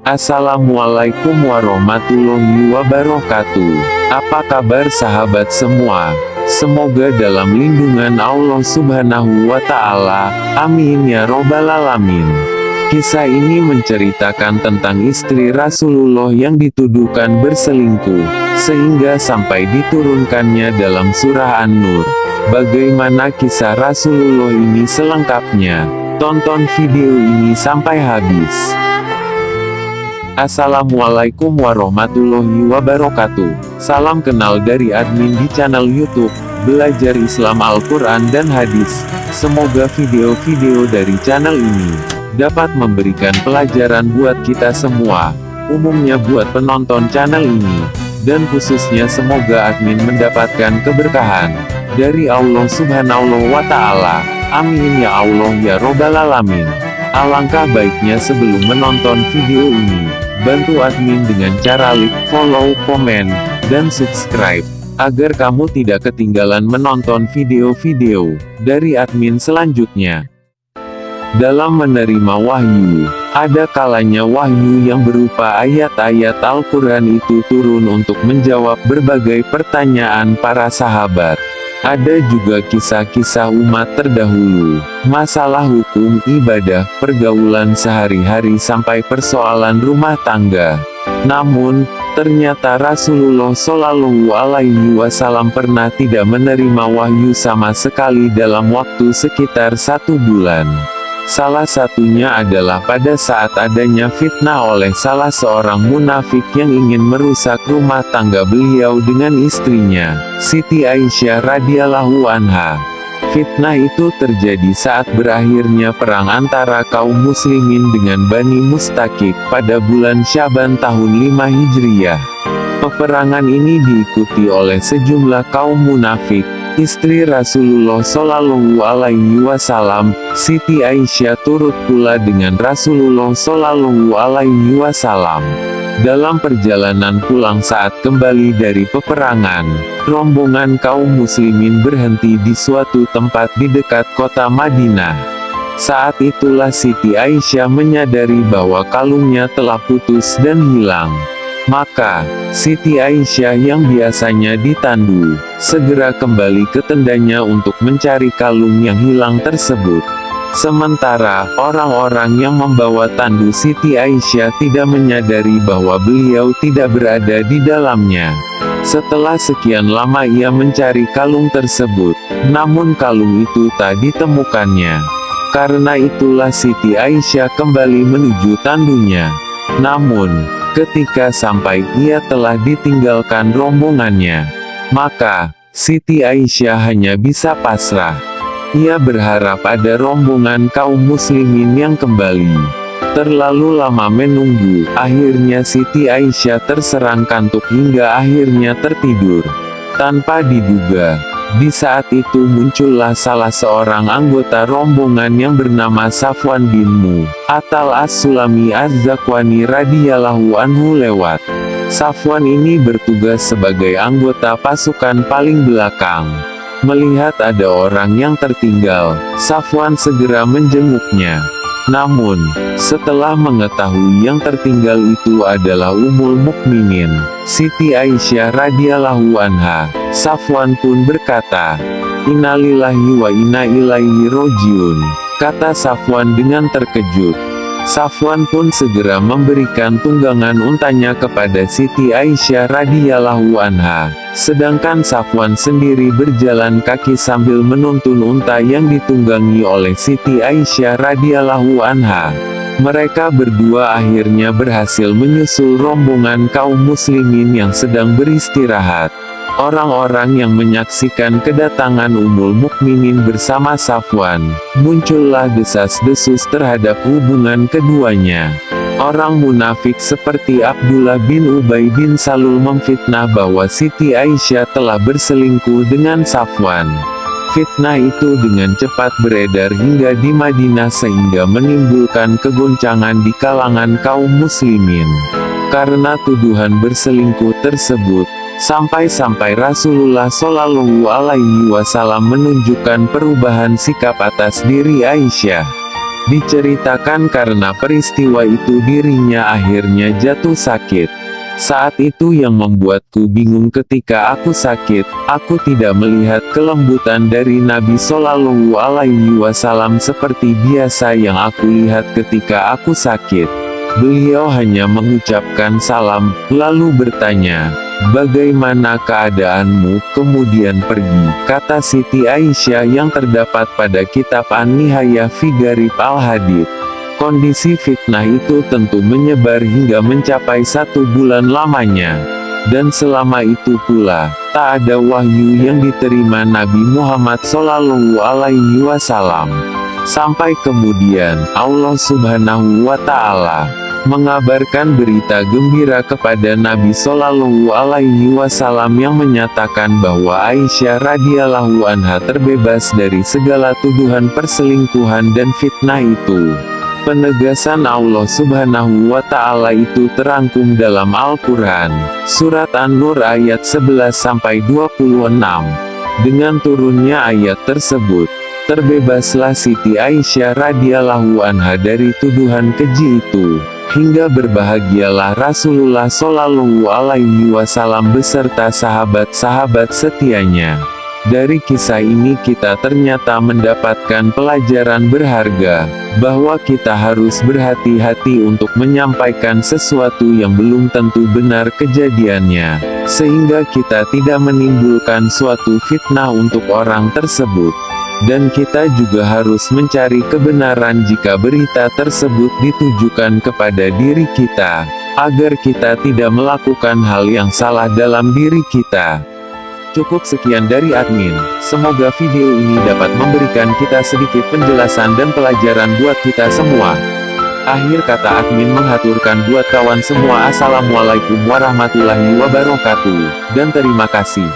Assalamualaikum warahmatullahi wabarakatuh. Apa kabar sahabat semua? Semoga dalam lindungan Allah Subhanahu wa Ta'ala. Amin ya Robbal 'Alamin. Kisah ini menceritakan tentang istri Rasulullah yang dituduhkan berselingkuh, sehingga sampai diturunkannya dalam surah An-Nur. Bagaimana kisah Rasulullah ini selengkapnya? Tonton video ini sampai habis. Assalamualaikum warahmatullahi wabarakatuh. Salam kenal dari admin di channel YouTube Belajar Islam Al-Quran dan Hadis. Semoga video-video dari channel ini dapat memberikan pelajaran buat kita semua, umumnya buat penonton channel ini, dan khususnya semoga admin mendapatkan keberkahan dari Allah Subhanahu wa Ta'ala. Amin ya Allah ya Robbal 'Alamin. Alangkah baiknya sebelum menonton video ini, bantu admin dengan cara like, follow, komen, dan subscribe, agar kamu tidak ketinggalan menonton video-video dari admin selanjutnya. Dalam menerima wahyu, ada kalanya wahyu yang berupa ayat-ayat Al-Quran itu turun untuk menjawab berbagai pertanyaan para sahabat. Ada juga kisah-kisah umat terdahulu, masalah hukum, ibadah, pergaulan sehari-hari sampai persoalan rumah tangga. Namun, ternyata Rasulullah Shallallahu Alaihi Wasallam pernah tidak menerima wahyu sama sekali dalam waktu sekitar 1 bulan. Salah satunya adalah pada saat adanya fitnah oleh salah seorang munafik yang ingin merusak rumah tangga beliau dengan istrinya, Siti Aisyah radhiyallahu anha. Fitnah itu terjadi saat berakhirnya perang antara kaum muslimin dengan Bani Mustaqik pada bulan Syaban tahun 5 Hijriyah. Peperangan ini diikuti oleh sejumlah kaum munafik. Istri Rasulullah Shallallahu Alaihi Wasallam, Siti Aisyah turut pula dengan Rasulullah Shallallahu Alaihi Wasallam. Dalam perjalanan pulang saat kembali dari peperangan, rombongan kaum muslimin berhenti di suatu tempat di dekat kota Madinah. Saat itulah Siti Aisyah menyadari bahwa kalungnya telah putus dan hilang. Maka, Siti Aisyah yang biasanya ditandu, segera kembali ke tendanya untuk mencari kalung yang hilang tersebut. Sementara, orang-orang yang membawa tandu Siti Aisyah tidak menyadari bahwa beliau tidak berada di dalamnya. Setelah sekian lama ia mencari kalung tersebut, namun kalung itu tak ditemukannya. Karena itulah Siti Aisyah kembali menuju tandunya. Namun, ketika sampai ia telah ditinggalkan rombongannya, maka Siti Aisyah hanya bisa pasrah. Ia berharap ada rombongan kaum muslimin yang kembali. Terlalu lama menunggu, akhirnya Siti Aisyah terserang kantuk hingga akhirnya tertidur. Tanpa diduga, di saat itu muncullah salah seorang anggota rombongan yang bernama Safwan bin Mu'attal As-Sulami Az-Zakwani radhiyallahu anhu lewat. Safwan ini bertugas sebagai anggota pasukan paling belakang. Melihat ada orang yang tertinggal, Safwan segera menjenguknya. Namun, setelah mengetahui yang tertinggal itu adalah Ummul Mukminin, Siti Aisyah radhiyallahu anha, Safwan pun berkata, "Innalillahi wa inna ilaihi rojiun," kata Safwan dengan terkejut. Safwan pun segera memberikan tunggangan untanya kepada Siti Aisyah radhiyallahu anha, sedangkan Safwan sendiri berjalan kaki sambil menuntun unta yang ditunggangi oleh Siti Aisyah radhiyallahu anha. Mereka berdua akhirnya berhasil menyusul rombongan kaum muslimin yang sedang beristirahat. Orang-orang yang menyaksikan kedatangan Ummul Mukminin bersama Safwan, muncullah desas-desus terhadap hubungan keduanya. Orang munafik seperti Abdullah bin Ubay bin Salul memfitnah bahwa Siti Aisyah telah berselingkuh dengan Safwan. Fitnah itu dengan cepat beredar hingga di Madinah sehingga menimbulkan kegoncangan di kalangan kaum muslimin. Karena tuduhan berselingkuh tersebut, sampai-sampai Rasulullah Shallallahu Alaihi Wasallam menunjukkan perubahan sikap atas diri Aisyah. Diceritakan karena peristiwa itu dirinya akhirnya jatuh sakit. Saat itu yang membuatku bingung ketika aku sakit, aku tidak melihat kelembutan dari Nabi Shallallahu Alaihi Wasallam seperti biasa yang aku lihat ketika aku sakit. Beliau hanya mengucapkan salam, lalu bertanya, "Bagaimana keadaanmu?" Kemudian pergi, kata Siti Aisyah yang terdapat pada kitab An-Nihayah fi Gharib al-Hadits. Kondisi fitnah itu tentu menyebar hingga mencapai 1 bulan lamanya. Dan selama itu pula, tak ada wahyu yang diterima Nabi Muhammad Shallallahu Alaihi Wasallam. Sampai kemudian, Allah Subhanahu wa Ta'ala mengabarkan berita gembira kepada Nabi Shallallahu Alaihi Wasallam yang menyatakan bahwa Aisyah radhiyallahu anha terbebas dari segala tuduhan perselingkuhan dan fitnah itu. Penegasan Allah Subhanahu wa Ta'ala itu terangkum dalam Al-Quran, Surat An-Nur ayat 11-26. Dengan turunnya ayat tersebut, terbebaslah Siti Aisyah radhiyallahu anha dari tuduhan keji itu, hingga berbahagialah Rasulullah Shallallahu Alaihi Wasallam beserta sahabat-sahabat setianya. Dari kisah ini kita ternyata mendapatkan pelajaran berharga, bahwa kita harus berhati-hati untuk menyampaikan sesuatu yang belum tentu benar kejadiannya, sehingga kita tidak menimbulkan suatu fitnah untuk orang tersebut. Dan kita juga harus mencari kebenaran jika berita tersebut ditujukan kepada diri kita, agar kita tidak melakukan hal yang salah dalam diri kita. Cukup sekian dari admin, semoga video ini dapat memberikan kita sedikit penjelasan dan pelajaran buat kita semua. Akhir kata admin menghaturkan buat kawan semua, Assalamualaikum warahmatullahi wabarakatuh, dan terima kasih.